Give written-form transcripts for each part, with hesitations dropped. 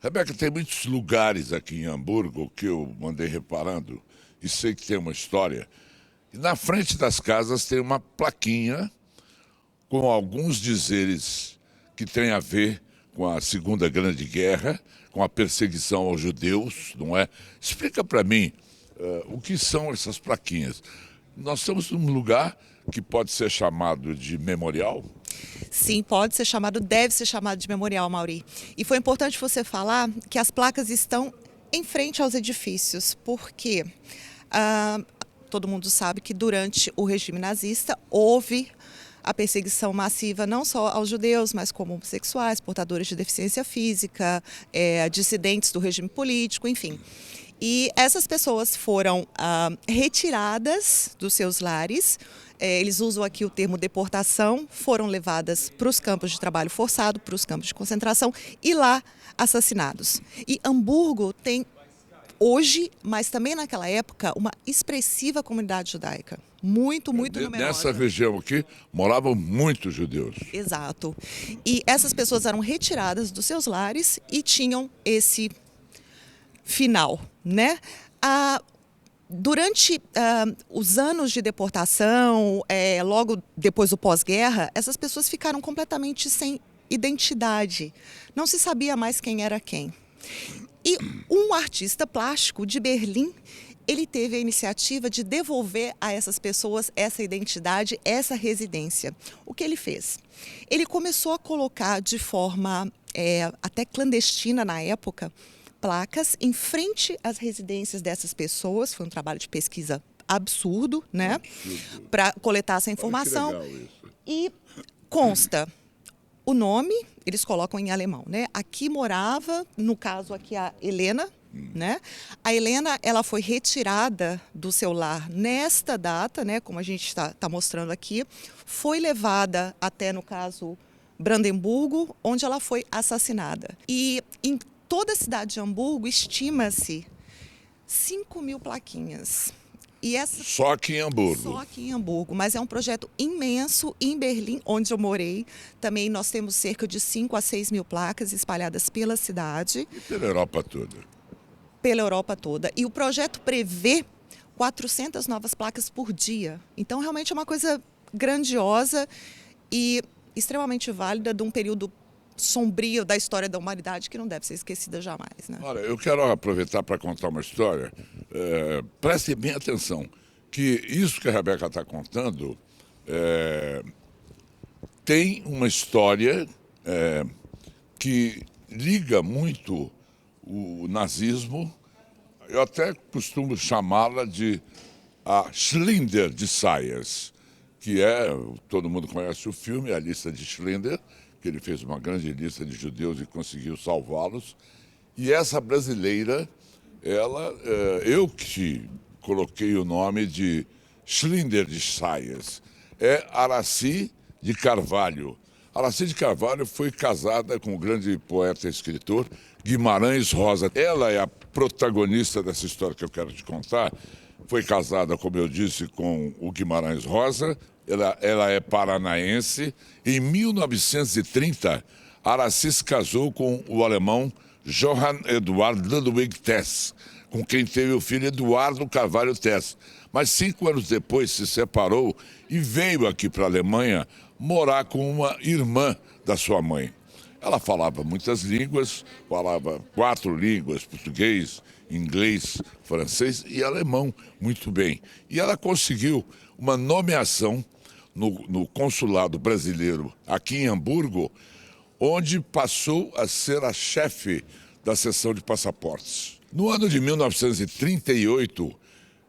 Rebeca, tem muitos lugares aqui em Hamburgo que eu andei reparando e sei que tem uma história. E na frente das casas tem uma plaquinha com alguns dizeres que tem a ver com a Segunda Grande Guerra, com a perseguição aos judeus, não é? Explica para mim, o que são essas plaquinhas. Nós estamos num lugar que pode ser chamado de memorial. Sim, pode ser chamado, deve ser chamado de memorial, Mauri. E foi importante você falar que as placas estão em frente aos edifícios, porque todo mundo sabe que durante o regime nazista houve a perseguição massiva não só aos judeus, mas como homossexuais, portadores de deficiência física, dissidentes do regime político, enfim. E essas pessoas foram retiradas dos seus lares, eles usam aqui o termo deportação, foram levadas para os campos de trabalho forçado, para os campos de concentração e lá assassinados. E Hamburgo tem hoje, mas também naquela época, uma expressiva comunidade judaica. Muito numerosa. Nessa região aqui moravam muitos judeus. Exato. E essas pessoas eram retiradas dos seus lares e tinham esse final, né? Durante os anos de deportação, logo depois do pós-guerra, essas pessoas ficaram completamente sem identidade. Não se sabia mais quem era quem. E um artista plástico de Berlim, ele teve a iniciativa de devolver a essas pessoas essa identidade, essa residência. O que ele fez? Ele começou a colocar de forma até clandestina na época, placas em frente às residências dessas pessoas. Foi um trabalho de pesquisa absurdo, né? Para coletar essa informação. Olha que legal isso. E consta o nome, eles colocam em alemão, né? Aqui morava, no caso aqui, a Helena, né? A Helena, ela foi retirada do seu lar nesta data, né? Como a gente está mostrando aqui. Foi levada até, no caso, Brandemburgo, onde ela foi assassinada. E em toda a cidade de Hamburgo, estima-se 5.000 plaquinhas. E Só aqui em Hamburgo. Só aqui em Hamburgo, mas é um projeto imenso. Em Berlim, onde eu morei, também nós temos cerca de 5 a 6 mil placas espalhadas pela cidade. E pela Europa toda. Pela Europa toda. E o projeto prevê 400 novas placas por dia. Então, realmente é uma coisa grandiosa e extremamente válida de um período sombrio da história da humanidade que não deve ser esquecida jamais, né? Olha, eu quero aproveitar para contar uma história. Prestem bem atenção, que isso que a Rebeca está contando tem uma história que liga muito o nazismo. Eu até costumo chamá-la de a Schindler de Sayers, que todo mundo conhece o filme, A Lista de Schindler, que ele fez uma grande lista de judeus e conseguiu salvá-los. E essa brasileira, eu que coloquei o nome de Schindler de Sayers, é Aracy de Carvalho. Aracy de Carvalho foi casada com o grande poeta e escritor Guimarães Rosa. Ela é a protagonista dessa história que eu quero te contar. Foi casada, como eu disse, com o Guimarães Rosa. Ela é paranaense. Em 1930, Aracy se casou com o alemão Johann Eduard Ludwig Tess, com quem teve o filho Eduardo Carvalho Tess. Mas 5 anos depois se separou e veio aqui para a Alemanha morar com uma irmã da sua mãe. Ela falava muitas línguas, falava 4 línguas, português, inglês, francês e alemão muito bem. E ela conseguiu uma nomeação no consulado brasileiro aqui em Hamburgo, onde passou a ser a chefe da seção de passaportes. No ano de 1938,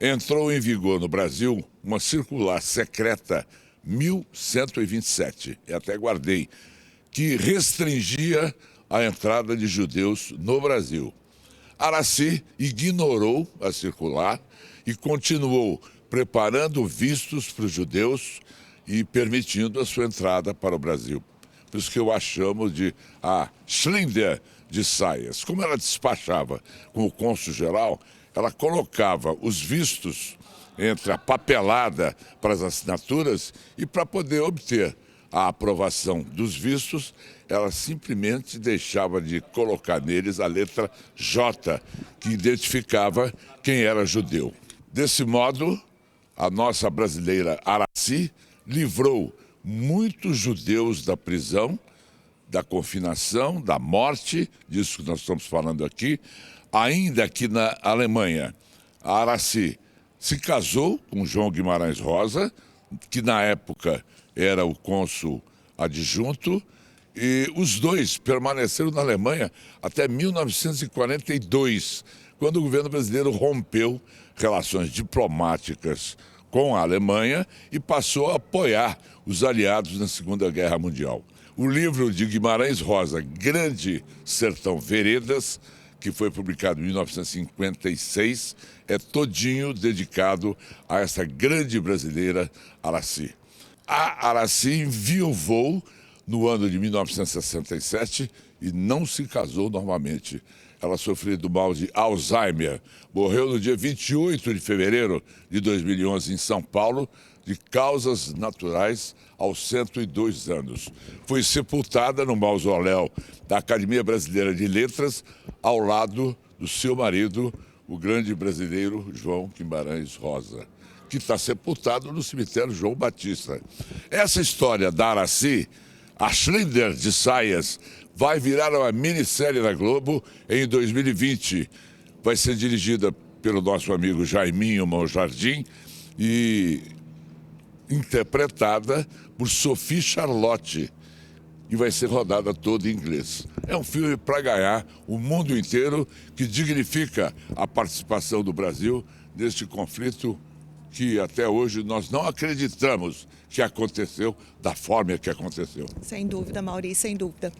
entrou em vigor no Brasil uma circular secreta 1127, eu até guardei, que restringia a entrada de judeus no Brasil. Aracy ignorou a circular e continuou preparando vistos para os judeus e permitindo a sua entrada para o Brasil. Por isso que eu a chamo de a Schindler de Sayers. Como ela despachava com o cônsul-geral, ela colocava os vistos entre a papelada para as assinaturas e para poder obter a aprovação dos vistos, ela simplesmente deixava de colocar neles a letra J, que identificava quem era judeu. Desse modo, a nossa brasileira Aracy livrou muitos judeus da prisão, da confinação, da morte, disso que nós estamos falando aqui. Ainda aqui na Alemanha, a Aracy se casou com João Guimarães Rosa, que na época era o cônsul adjunto, e os dois permaneceram na Alemanha até 1942, quando o governo brasileiro rompeu relações diplomáticas com a Alemanha e passou a apoiar os aliados na Segunda Guerra Mundial. O livro de Guimarães Rosa, Grande Sertão Veredas, que foi publicado em 1956, é todinho dedicado a essa grande brasileira Aracy. A Aracy enviuvou no ano de 1967 e não se casou novamente. Ela sofreu do mal de Alzheimer. Morreu no dia 28 de fevereiro de 2011 em São Paulo, de causas naturais, aos 102 anos. Foi sepultada no mausoléu da Academia Brasileira de Letras, ao lado do seu marido, o grande brasileiro João Guimarães Rosa, que está sepultado no cemitério João Batista. Essa história da Aracy, a Schlinder de Saias, vai virar uma minissérie da Globo em 2020. Vai ser dirigida pelo nosso amigo Jaiminho Monjardim e interpretada por Sophie Charlotte. E vai ser rodada toda em inglês. É um filme para ganhar o mundo inteiro, que dignifica a participação do Brasil neste conflito que até hoje nós não acreditamos que aconteceu da forma que aconteceu. Sem dúvida, Mauri, sem dúvida.